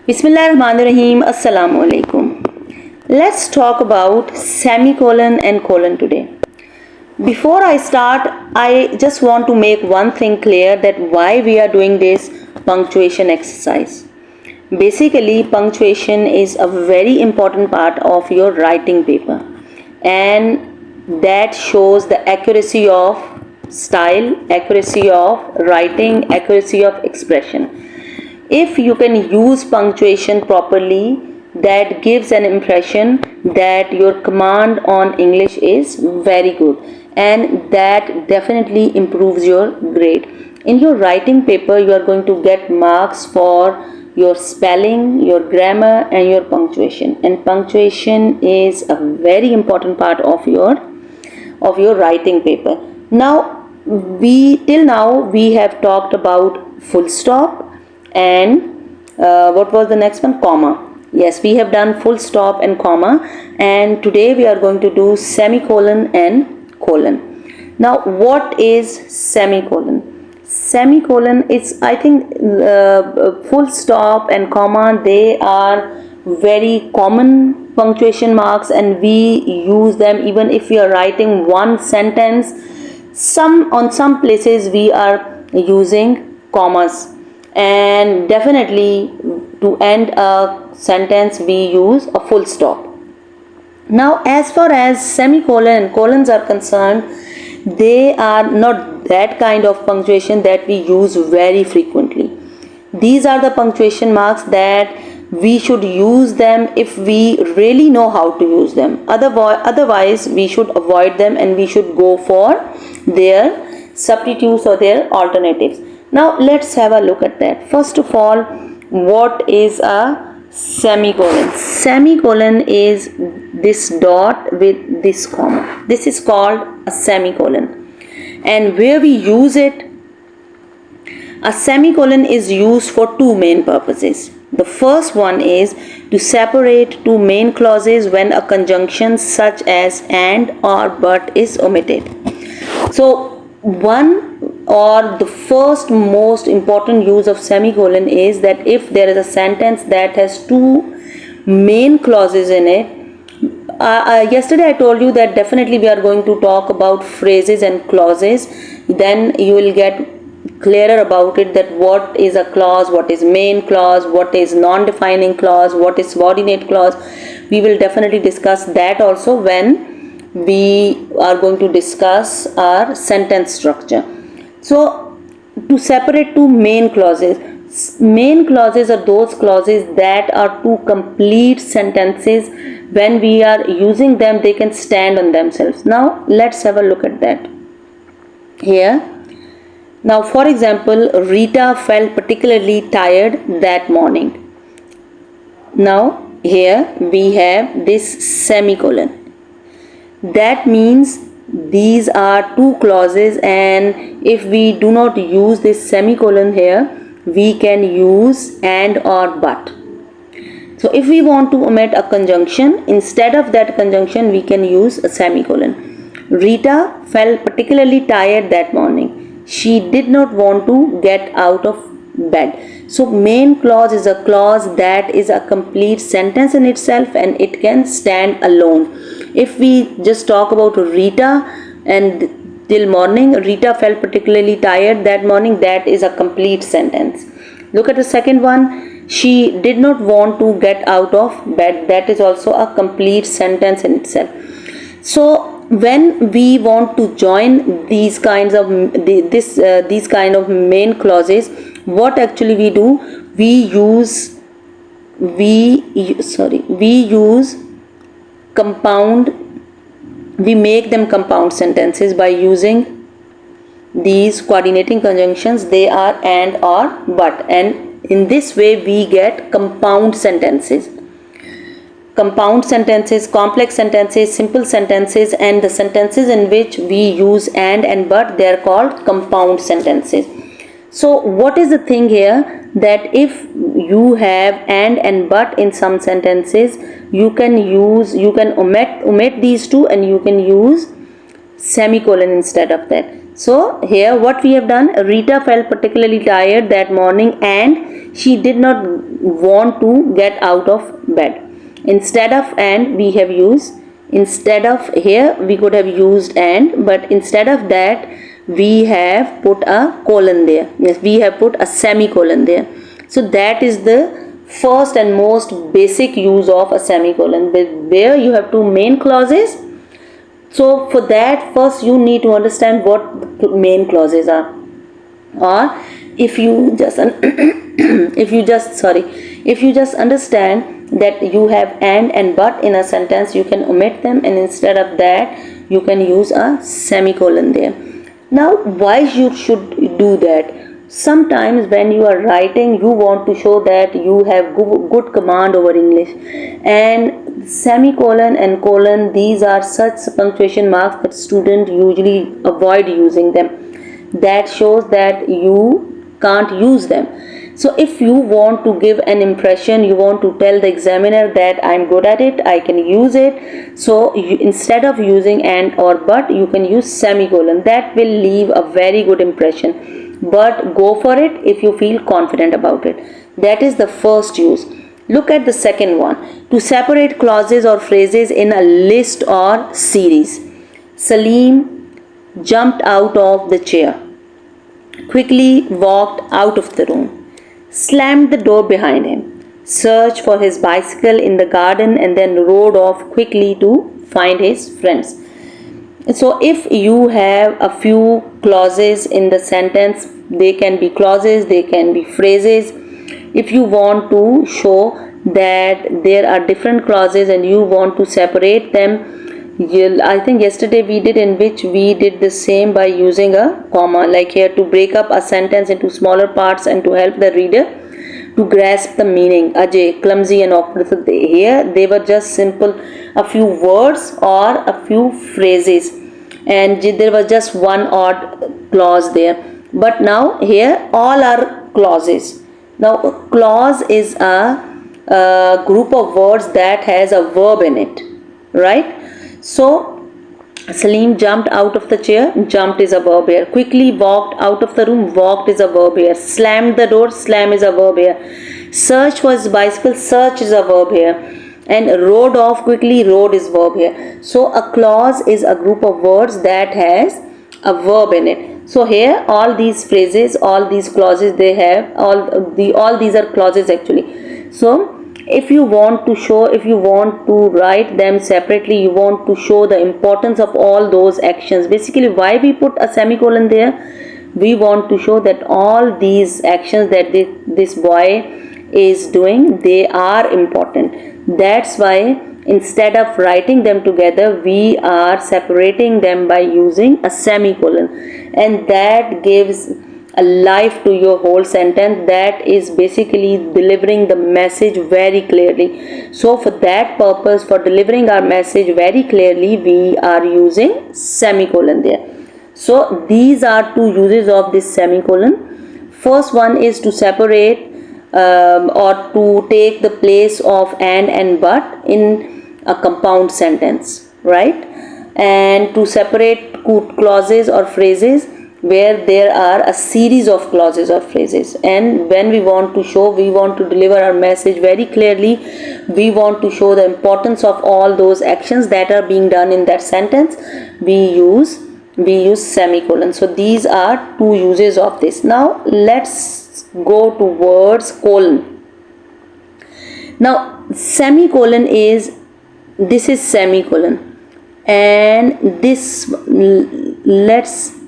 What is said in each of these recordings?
Bismillahirrahmanirrahim. Assalamu alaikum. Let's talk about semicolon and colon today. Before I start, I just want to make one thing clear, that why we are doing this punctuation exercise. Basically, punctuation is a very important part of your writing paper, and that shows the accuracy of style, accuracy of writing, accuracy of expression. If you can use punctuation properly, that gives an impression that your command on English is very good, and that definitely improves your grade. In your writing paper, you are going to get marks for your spelling, your grammar, and your punctuation. And punctuation is a very important part of your writing paper. Now till now we have talked about full stop and what was the next one? Comma. Yes, we have done full stop and comma, and today we are going to do semicolon and colon. Now, what is semicolon? Semicolon is, I think, full stop and comma, they are very common punctuation marks, and we use them even if we are writing one sentence. On some places we are using commas, and definitely to end a sentence we use a full stop. Now, as far as semicolon and colons are concerned, they are not that kind of punctuation that we use very frequently. These are the punctuation marks that we should use them if we really know how to use them. Otherwise we should avoid them, and we should go for their substitutes or their alternatives. Now let's have a look at that. First of all, what is a semicolon? Semicolon is this dot with this comma. This is called a semicolon. And where we use it, a semicolon is used for two main purposes. The first one is to separate two main clauses when a conjunction such as and or but is omitted. So one or the first most important use of semicolon is that if there is a sentence that has two main clauses in it. Yesterday I told you that definitely we are going to talk about phrases and clauses. Then you will get clearer about it, that what is a clause, what is main clause, what is non-defining clause, what is subordinate clause. We will definitely discuss that also when we are going to discuss our sentence structure. So to separate two main clauses are those clauses that are two complete sentences. When we are using them, they can stand on themselves. Now let's have a look at that here. Now, for example, Rita felt particularly tired that morning. Now here we have this semicolon. That means these are two clauses, and if we do not use this semicolon here, we can use and or but. So if we want to omit a conjunction, instead of that conjunction we can use a semicolon. Rita felt particularly tired that morning. She did not want to get out of bed. So main clause is a clause that is a complete sentence in itself, and it can stand alone. If we just talk about Rita and till morning, Rita felt particularly tired that morning, that is a complete sentence. Look at the second one. She did not want to get out of bed. That is also a complete sentence in itself. So when we want to join these kinds of these kind of main clauses, what actually we do? We use compound. We make them compound sentences by using these coordinating conjunctions. They are and or but, and in this way we get compound sentences. Compound sentences, complex sentences, simple sentences, and the sentences in which we use and but, they are called compound sentences. So what is the thing here, that if you have and but in some sentences, you can omit these two, and you can use semicolon instead of that. So here what we have done, Rita felt particularly tired that morning and she did not want to get out of bed. Instead of and we have used, instead of, here we could have used and, but instead of that we have put a colon there. Yes, we have put a semicolon there. So that is the first and most basic use of a semicolon, where you have two main clauses. So for that, first you need to understand what the main clauses are. Or if you just if you just understand that you have and but in a sentence, you can omit them, and instead of that you can use a semicolon there. Now why you should do that? Sometimes when you are writing, you want to show that you have good command over English, and semicolon and colon, these are such punctuation marks that students usually avoid using them. That shows that you can't use them. So if you want to give an impression, you want to tell the examiner that I'm good at it, I can use it, so instead of using and or but, you can use semicolon. That will leave a very good impression, but go for it if you feel confident about it. That is the first use. Look at the second one, to separate clauses or phrases in a list or series. Salim jumped out of the chair, quickly walked out of the room, slammed the door behind him, searched for his bicycle in the garden, and then rode off quickly to find his friends. So if you have a few clauses in the sentence, they can be clauses, they can be phrases. If you want to show that there are different clauses and you want to separate them, I think yesterday we did, in which we did the same by using a comma, like here, to break up a sentence into smaller parts and to help the reader to grasp the meaning. Ajay, clumsy and awkward. So here they were just simple, a few words or a few phrases, and there was just one odd clause there. But now here all are clauses. Now a clause is a group of words that has a verb in it, right? So Salim jumped out of the chair, jumped is a verb here. Quickly walked out of the room, walked is a verb here. Slammed the door, slam is a verb here. Searched for his bicycle, search is a verb here. And rode off quickly, rode is verb here. So a clause is a group of words that has a verb in it. So here all these phrases, all these clauses, they have all these are clauses actually. So if you want to show, if you want to write them separately, you want to show the importance of all those actions. Basically, why we put a semicolon there? We want to show that all these actions that this boy is doing, they are important. That's why instead of writing them together, we are separating them by using a semicolon, and that gives a life to your whole sentence. That is basically delivering the message very clearly. So for that purpose, for delivering our message very clearly, we are using semicolon there. So these are two uses of this semicolon. First one is to separate or to take the place of and but in a compound sentence, right? And to separate clauses or phrases where there are a series of clauses or phrases. And when we want to show, we want to deliver our message very clearly, we want to show the importance of all those actions that are being done in that sentence, we use semicolon. So these are two uses of this. Now let's go towards colon. Now semicolon is, this is semicolon, and this, let's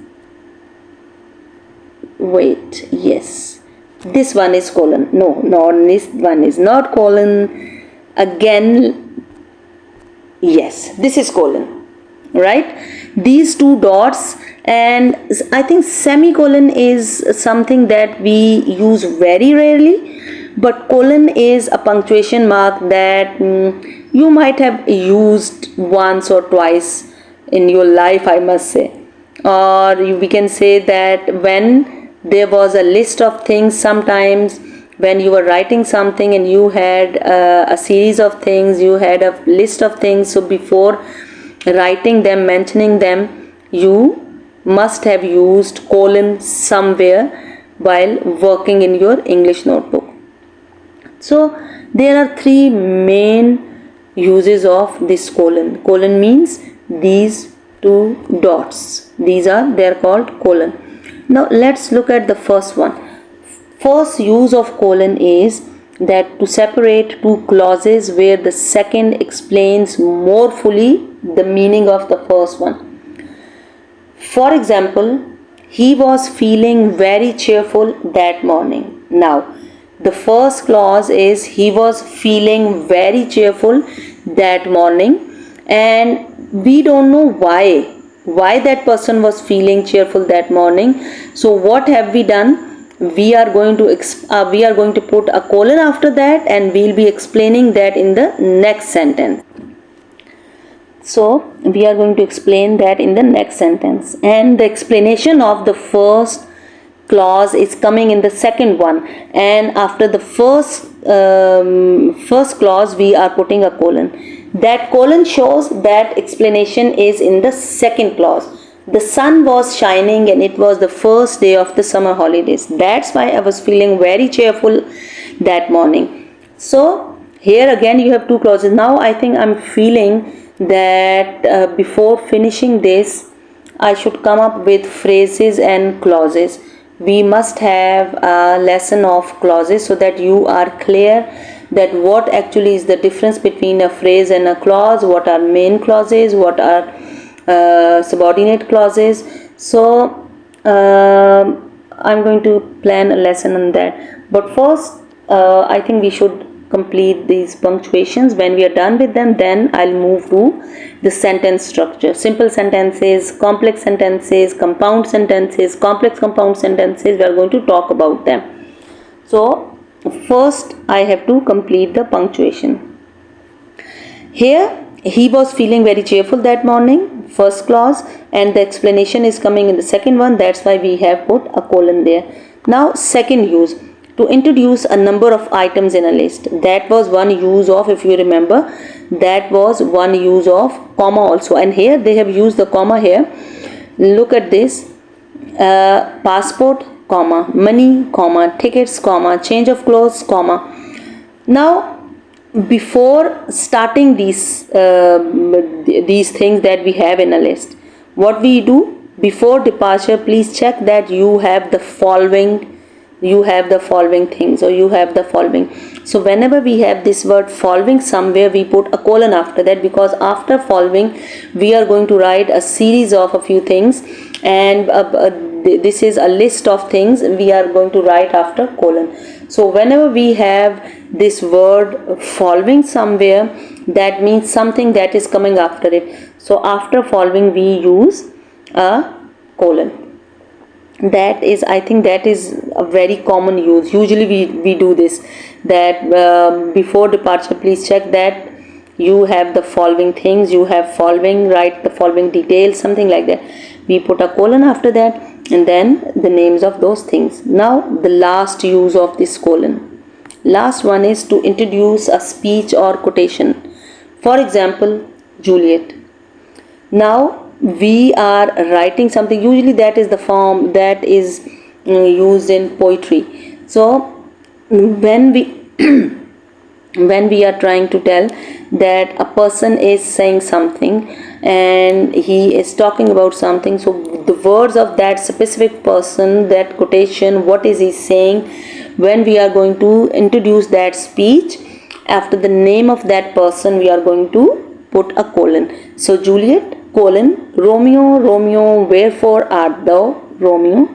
wait, yes, this one is colon. No, this one is not colon. Again, yes, this is colon, right? These two dots, and I think semicolon is something that we use very rarely, but colon is a punctuation mark that you might have used once or twice in your life, I must say. Or we can say that when there was a list of things, sometimes when you were writing something and you had a series of things, you had a list of things, so before writing them, mentioning them, you must have used colon somewhere while working in your English notebook. So there are three main uses of this colon. Colon means these two dots. They are called colon. Now let's look at the first one. First use of colon is that to separate two clauses where the second explains more fully the meaning of the first one. For example, he was feeling very cheerful that morning. Now, the first clause is he was feeling very cheerful that morning, and we don't know why that person was feeling cheerful that morning. So what have we done? We are going to put a colon after that, and we'll be explaining that in the next sentence. So we are going to explain that in the next sentence, and the explanation of the first clause is coming in the second one, and after the first clause we are putting a colon. That colon shows that explanation is in the second clause. The sun was shining and it was the first day of the summer holidays. That's why I was feeling very cheerful that morning. So here again you have two clauses. Now I think I'm feeling that before finishing this, I should come up with phrases and clauses. We must have a lesson of clauses so that you are clear that what actually is the difference between a phrase and a clause, what are main clauses, what are subordinate clauses. So I'm going to plan a lesson on that. But first, I think we should complete these punctuations. When we are done with them, then I'll move to the sentence structure. Simple sentences, complex sentences, compound sentences, complex compound sentences. We are going to talk about them. So first I have to complete the punctuation. Here he was feeling very cheerful that morning, first clause, and the explanation is coming in the second one. That's why we have put a colon there. Now second use, to introduce a number of items in a list. That was one use of, if you remember, that was one use of comma also, and here they have used the comma here. Look at this, passport, comma, money, comma, tickets, comma, change of clothes, comma. Now before starting these things that we have in a list, what we do before departure, please check that you have the following things, or you have the following. So whenever we have this word following somewhere, we put a colon after that, because after following we are going to write a series of a few things, and this is a list of things we are going to write after colon. So whenever we have this word following somewhere, that means something that is coming after it. So after following we use a colon. That is, I think that is a very common use. Usually we do this, that before departure, please check that you have the following things, you have following, write the following details, something like that. We put a colon after that, and then the names of those things. Now the last use of this colon, last one is to introduce a speech or quotation. For example, Juliet. Now we are writing something, usually that is the form that is used in poetry. So when we when we are trying to tell that a person is saying something and he is talking about something, so the words of that specific person, that quotation, what is he saying, when we are going to introduce that speech, after the name of that person we are going to put a colon. So Juliet, colon, Romeo, Romeo, wherefore art thou, Romeo?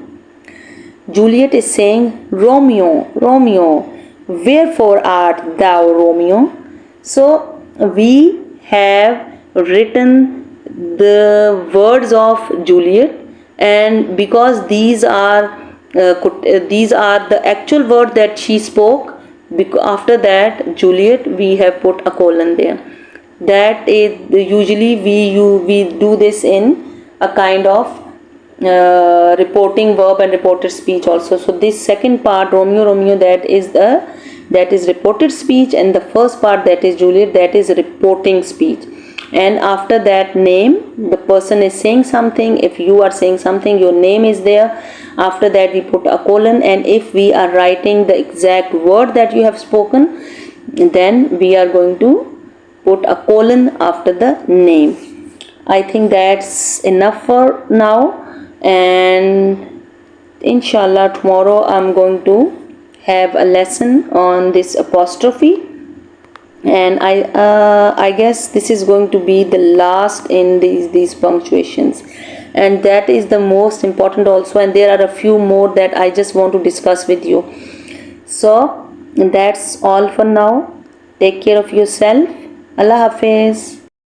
Juliet is saying, Romeo, Romeo, wherefore art thou, Romeo? So we have written the words of Juliet, and because these are the actual word that she spoke, after that Juliet we have put a colon there. That is, usually we do this in a kind of reporting verb and reported speech also. So this second part, Romeo, Romeo, that is reported speech, and the first part, that is Juliet, that is reporting speech. and after that name, the person is saying something. If you are saying something, your name is there. After that we put a colon, and if we are writing the exact word that you have spoken, then we are going to put a colon after the name. I think that's enough for now, and inshallah tomorrow I'm going to have a lesson on this apostrophe, and I guess this is going to be the last in these punctuations, and that is the most important also, and there are a few more that I just want to discuss with you. So that's all for now. Take care of yourself. Allah Hafiz.